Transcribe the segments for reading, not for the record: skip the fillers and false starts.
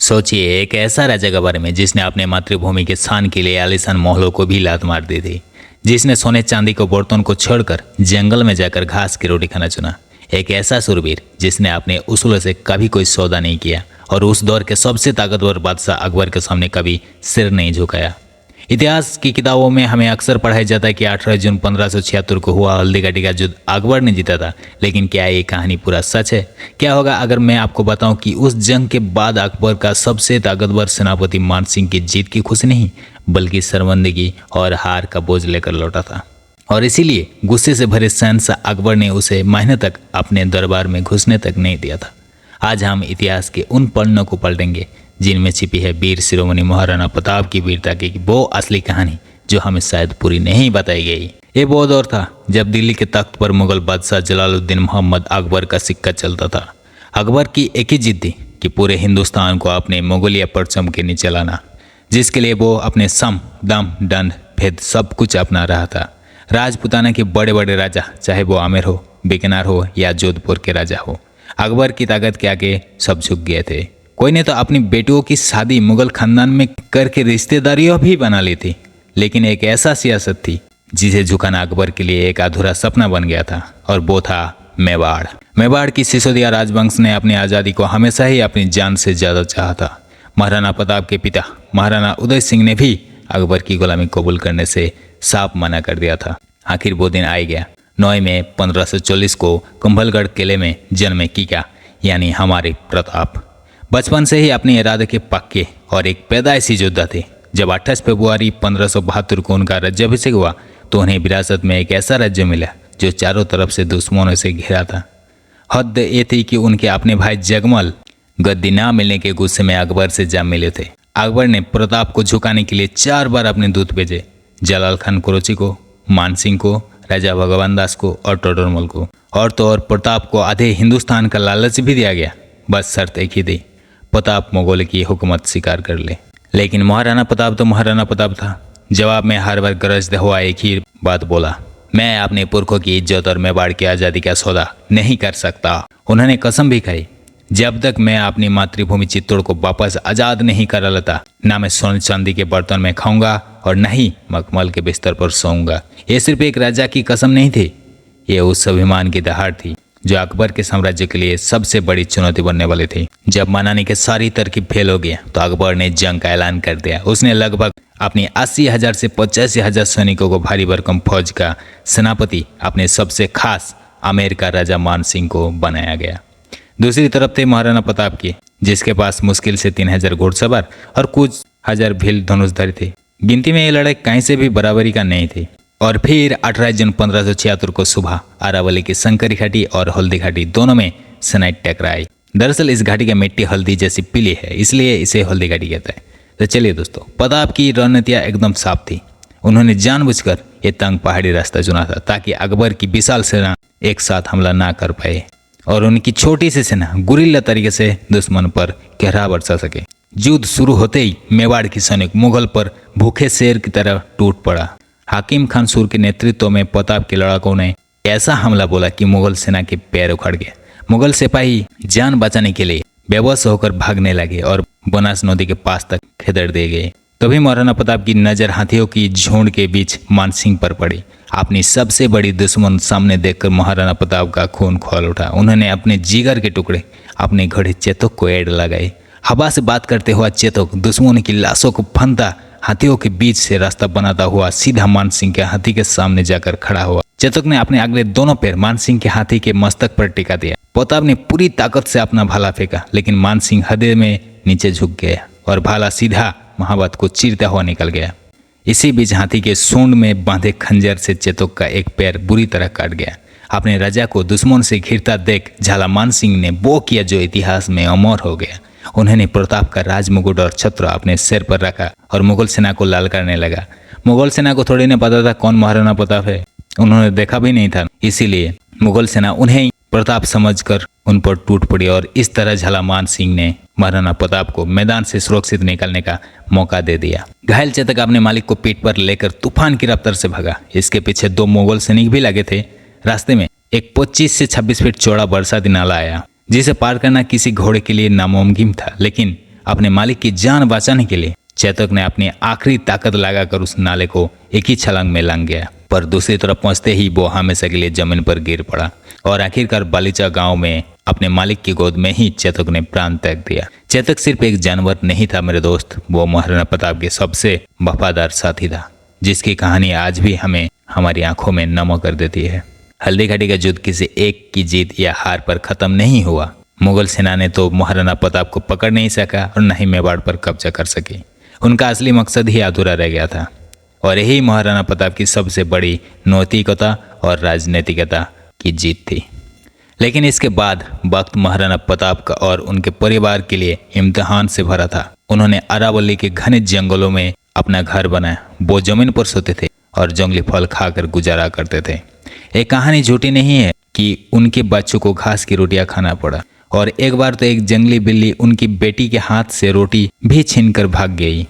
सोचिए, एक ऐसा राजा के बारे में जिसने अपने मातृभूमि के शान के लिए आलीशान महलों को भी लात मार दी थी, जिसने सोने चांदी को बर्तन को छोड़कर जंगल में जाकर घास की रोटी खाना चुना। एक ऐसा सूरवीर जिसने अपने उसूलों से कभी कोई सौदा नहीं किया और उस दौर के सबसे ताकतवर बादशाह अकबर के सामने कभी सिर नहीं झुकाया। इतिहास की किताबों में हमें अक्सर पढ़ाया जाता है कि 18 जून 1576 को हुआ हल्दीघाटी का युद्ध अकबर ने जीता था, लेकिन क्या ये कहानी पूरा सच है? क्या होगा अगर मैं आपको बताऊं कि उस जंग के बाद अकबर का सबसे ताकतवर सेनापति मान सिंह की जीत की खुशी नहीं बल्कि शर्मिंदगी और हार का बोझ लेकर लौटा था, और इसीलिए गुस्से से भरे शहंशाह अकबर ने उसे महीने तक अपने दरबार में घुसने तक नहीं दिया था। आज हम इतिहास के उन पन्नों को पलटेंगे जिनमें छिपी है वीर शिरोमणि महाराणा प्रताप की वीरता की वो असली कहानी जो हमें शायद पूरी नहीं बताई गई। ये वो दौर था जब दिल्ली के तख्त पर मुगल बादशाह जलालुद्दीन मोहम्मद अकबर का सिक्का चलता था। अकबर की एक ही जिद थी कि पूरे हिंदुस्तान को अपने मुगलिया परचम के नीचे लाना, जिसके लिए वो अपने सम दम दंड भेद सब कुछ अपना रहा था। राजपुताना के बड़े बड़े राजा, चाहे वो आमेर हो, बीकानेर हो या जोधपुर के राजा हो, अकबर की ताकत के आगे सब झुक गए थे। कोई ने तो अपनी बेटियों की शादी मुगल खानदान में करके रिश्तेदारियों भी बना ली थी, लेकिन एक ऐसा सियासत थी जिसे झुकाना अकबर के लिए एक अधूरा सपना बन गया था, और वो था मेवाड़। मेवाड़ की सिसोदिया राजवंश ने अपनी आज़ादी को हमेशा ही अपनी जान से ज़्यादा चाहा था। महाराणा प्रताप के पिता महाराणा उदय सिंह ने भी अकबर की गुलामी कबूल करने से साफ मना कर दिया था। आखिर वो दिन आ गया। 9 मई 1540 को कुंभलगढ़ किले में जन्मे कीका यानी हमारे प्रताप। बचपन से ही अपने इरादे के पक्के और एक पैदाइशी योद्धा थे। जब 28 फरवरी 1572 को उनका राज्याभिषेक हुआ तो उन्हें विरासत में एक ऐसा राज्य मिला जो चारों तरफ से दुश्मनों से घिरा था। हद ये थी कि उनके अपने भाई जगमल गद्दी ना मिलने के गुस्से में अकबर से जा मिले थे। अकबर ने प्रताप को झुकाने के लिए 4 बार अपने दूत भेजे, जलाल खान कुरोची को, मानसिंह को, राजा भगवान दास को और टोडरमल को। और तो और प्रताप को आधे हिंदुस्तान का लालच भी दिया गया। बस शर्त एक ही थी, प्रताप मुगल की हुकूमत स्वीकार कर ले। लेकिन महाराणा प्रताप तो महाराणा प्रताप था। जवाब में हर बार गरजते हुआ एक ही बात बोला, मैं अपने पुरखों की इज्जत और मेवाड़ की आज़ादी का सौदा नहीं कर सकता। उन्होंने कसम भी खाई, जब तक मैं अपनी मातृभूमि चित्तौड़ को वापस आज़ाद नहीं करा लेता, ना मैं सोने चांदी के बर्तन में खाऊंगा और न ही मखमल के बिस्तर पर सोऊंगा। ये सिर्फ एक राजा की कसम नहीं थी, ये उस स्वाभिमान की दहाड़ थी जो अकबर के साम्राज्य के लिए सबसे बड़ी चुनौती बनने वाली थी। जब मनाने की सारी तरकीब फेल हो गया तो अकबर ने जंग का ऐलान कर दिया। उसने लगभग अपनी 80,000 से 85,000 सैनिकों को भारी भरकम फौज का सेनापति अपने सबसे खास आमेर का राजा मान सिंह को बनाया गया। दूसरी तरफ थे महाराणा प्रताप की, जिसके पास मुश्किल से 3,000 घुड़सवार और कुछ हजार भील धनुषधारी थे। गिनती में ये लड़ाई कहीं से भी बराबरी का नहीं थी। और फिर 18 जून 1576 को सुबह अरावली की शंकरी घाटी और हल्दी घाटी दोनों में सेनाएं टकराई। दरअसल इस घाटी की मिट्टी हल्दी जैसी पीली है, इसलिए इसे हल्दी घाटी कहता है। तो चलिए दोस्तों, प्रताप की रणनीतियाँ एकदम साफ थी। उन्होंने जानबूझकर ये तंग पहाड़ी रास्ता चुना था ताकि अकबर की विशाल सेना एक साथ हमला ना कर पाए और उनकी छोटी सी सेना गुरिल्ला तरीके से दुश्मन पर कहरा बरसा सके। युद्ध शुरू होते ही मेवाड़ की सैनिक मुगल पर भूखे शेर की तरह टूट पड़ा। हाकिम खान सूर के नेतृत्व में प्रताप के लड़ाकों ने ऐसा हमला बोला कि मुगल सेना के पैर उखड़ गए। मुगल सिपाही जान बचाने के लिए बेबस होकर भागने लगे और बनास नदी के पास तक खदेड़ दिए गए। तभी महाराणा प्रताप की नजर हाथियों की झुंड के बीच मानसिंह पर पड़ी। अपनी सबसे बड़ी दुश्मन सामने देखकर महाराणा प्रताप का खून खौल उठा। उन्होंने अपने जिगर के टुकड़े अपने घोड़े चेतक को ऐड लगाए। हवा से बात करते हुआ चेतक दुश्मन की लाशों को फंदा हाथियों के बीच से रास्ता बनाता हुआ सीधा मानसिंह के हाथी के सामने जाकर खड़ा हुआ। चेतक ने अपने अगले दोनों पैर मानसिंह के हाथी के मस्तक पर टिका दिया। प्रताप ने पूरी ताकत से अपना भाला फेंका, लेकिन मानसिंह हृदय में नीचे झुक गया और भाला सीधा महावत को चीरता हुआ निकल गया। इसी बीच हाथी के सूंड में बांधे खंजर से चेतक का एक पैर बुरी तरह काट गया। अपने राजा को दुश्मन से घिरता देख झाला मानसिंह ने वो किया जो इतिहास में अमर हो गया। उन्होंने प्रताप का राजमुकुट और छत्र अपने सिर पर रखा और मुगल सेना को लाल करने लगा। मुगल सेना को थोड़ी ने पता था कौन महाराणा प्रताप है, उन्होंने देखा भी नहीं था, इसीलिए मुगल सेना उन्हें प्रताप समझकर उन पर टूट पड़ी और इस तरह झाला मान सिंह ने महाराणा प्रताप को मैदान से सुरक्षित निकलने का मौका दे दिया। घायल चेतक अपने मालिक को पीठ पर लेकर तूफान की रफ्तार से भागा। इसके पीछे 2 मुगल सैनिक भी लगे थे। रास्ते में एक 25 से 26 फीट चौड़ा बरसाती नाला आया, जिसे पार करना किसी घोड़े के लिए नामुमकिन था, लेकिन अपने मालिक की जान बचाने के लिए चेतक ने अपनी आखिरी ताकत लगाकर उस नाले को एक ही छलांग में लांग गया, पर दूसरी तरफ पहुंचते ही वो हमेशा के लिए जमीन पर गिर पड़ा और आखिरकार बालीचा गांव में अपने मालिक की गोद में ही चेतक ने प्राण त्याग दिया। चेतक सिर्फ एक जानवर नहीं था मेरे दोस्त, वो महाराणा प्रताप के सबसे वफादार साथी था, जिसकी कहानी आज भी हमें हमारी आंखों में नम कर देती है। हल्दी घाटी का युद्ध किसी एक की जीत या हार पर खत्म नहीं हुआ। मुगल सेना ने तो महाराणा प्रताप को पकड़ नहीं सका और न ही मेवाड़ पर कब्जा कर सकी। उनका असली मकसद ही अधूरा रह गया था और यही महाराणा प्रताप की सबसे बड़ी नैतिकता और राजनीतिकता की जीत थी। लेकिन इसके बाद वक्त महाराणा प्रताप का और उनके परिवार के लिए इम्तिहान से भरा था। उन्होंने अरावली के घने जंगलों में अपना घर बनाया। वो जमीन पर सोते थे और जंगली फल खाकर गुजारा करते थे। एक कहानी झूठी नहीं है कि उनके बच्चों को घास की रोटियां खाना पड़ा और एक बार तो एक जंगली बिल्ली उनकी बेटी के हाथ से रोटी भी छीनकर भाग गई।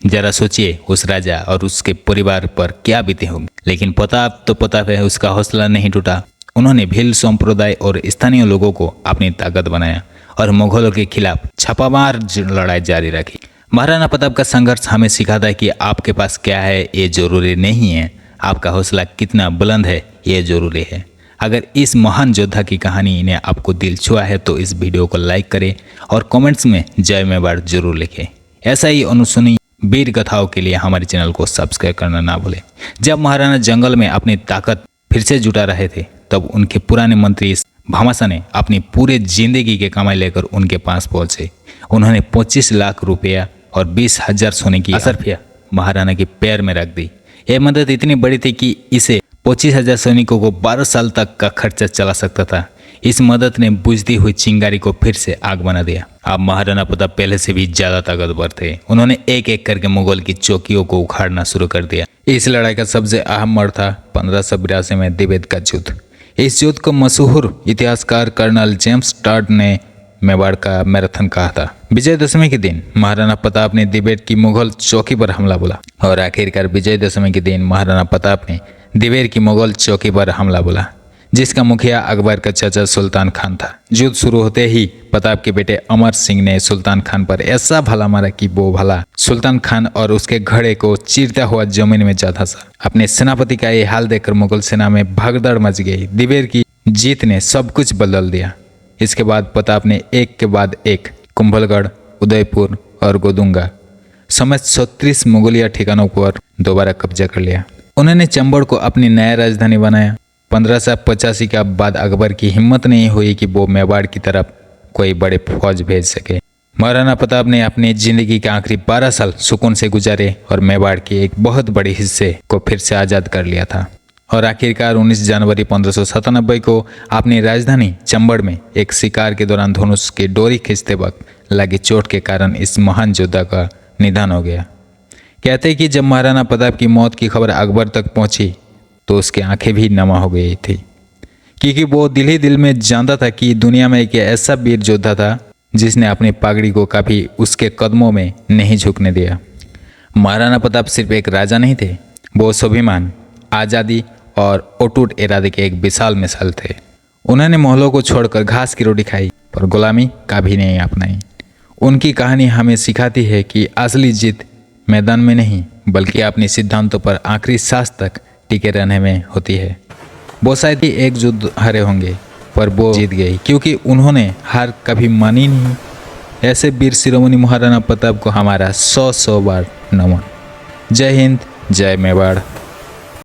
जरा सोचिए उस राजा और उसके परिवार पर क्या बीते होंगे। लेकिन प्रताप है, उसका हौसला नहीं टूटा। उन्होंने भील संप्रदाय और स्थानीय लोगों को अपनी ताकत बनाया और मुगलों के खिलाफ छापामार लड़ाई जारी रखी। महाराणा प्रताप का संघर्ष हमें सिखाता है कि आपके पास क्या है ये जरूरी नहीं है, आपका हौसला कितना बुलंद है ये जरूरी है। अगर इस महान योद्धा की कहानी ने आपको दिल छुआ है तो इस वीडियो को लाइक करें और कमेंट्स में जय मेवाड़ जरूर लिखें। ऐसा ही अनुसुनी वीर कथाओं के लिए हमारे चैनल को सब्सक्राइब करना ना भूलें। जब महाराणा जंगल में अपनी ताकत फिर से जुटा रहे थे तब उनके पुराने मंत्री भामाशाह ने अपनी पूरे जिंदगी के कमाई लेकर उनके पास पहुंचे। उन्होंने 25 लाख रुपया और 20,000 सोने की असरफिया महाराणा के पैर में रख दी। यह मदद इतनी बड़ी थी कि इसे 25,000 सैनिकों को 12 साल तक का खर्चा चला सकता था। इस मदद ने बुझती हुई चिंगारी को फिर से आग बना दिया। अब महाराणा प्रताप पहले से भी ज्यादा ताकतवर थे। उन्होंने एक एक करके मुगल की चौकियों को उखाड़ना शुरू कर दिया। इस लड़ाई का सबसे अहम मोड़ था 1582 में दिवेद का युद्ध। इस युद्ध को मशहूर इतिहासकार कर्नल जेम्स टॉड ने मेवाड़ का मैराथन कहा था। विजयदशमी के दिन महाराणा प्रताप ने दिवेद की मुगल चौकी पर हमला बोला और आखिरकार विजयदशमी के दिन महाराणा प्रताप ने दिवेद की मुगल चौकी पर हमला बोला, जिसका मुखिया अकबर का चाचा सुल्तान खान था। युद्ध शुरू होते ही प्रताप के बेटे अमर सिंह ने सुल्तान खान पर ऐसा भला मारा कि वो भला सुल्तान खान और उसके घोड़े को चीरता हुआ जमीन में जा धंसा। अपने सेनापति का ये हाल देखकर मुगल सेना में भगदड़ मच गई। दिवेद की जीत ने सब कुछ बदल दिया। इसके बाद प्रताप ने एक के बाद एक कुंभलगढ़, उदयपुर और गोदुंगा समेत 36 मुगलिया ठिकानों पर दोबारा कब्जा कर लिया। उन्होंने चंबड़ को अपनी नया राजधानी बनाया। 1585 के बाद अकबर की हिम्मत नहीं हुई कि वो मेवाड़ की तरफ कोई बड़े फौज भेज सके। महाराणा प्रताप ने अपनी जिंदगी के आखिरी 12 साल सुकून से गुजारे और मेवाड़ के एक बहुत बड़े हिस्से को फिर से आज़ाद कर लिया था। और आखिरकार 19 जनवरी 1597 को अपनी राजधानी चंबड़ में एक शिकार के दौरान धनुष की डोरी खींचते वक्त लगी चोट के कारण इस महान योद्धा का निधन हो गया। कहते हैं कि जब महाराणा प्रताप की मौत की खबर अकबर तक पहुंची तो उसकी आंखें भी नमा हो गई थी, क्योंकि वो दिल ही दिल में जानता था कि दुनिया में एक ऐसा वीर योद्धा था जिसने अपनी पगड़ी को कभी उसके कदमों में नहीं झुकने दिया। महाराणा प्रताप सिर्फ एक राजा नहीं थे, वो स्वाभिमान, आज़ादी और अटूट इरादे के एक विशाल मिसाल थे। उन्होंने महलों को छोड़कर घास की रोटी खाई पर गुलामी कभी नहीं अपनाई। उनकी कहानी हमें सिखाती है कि असली जीत मैदान में नहीं बल्कि अपने सिद्धांतों पर आखिरी सांस तक टिके रहने में होती है। वो शायद ही एक युद्ध हारे होंगे पर वो जीत गई क्योंकि उन्होंने हार कभी मानी नहीं। ऐसे वीर शिरोमणि महाराणा प्रताप को हमारा 100 बार नमन। जय हिंद, जय मेवाड़।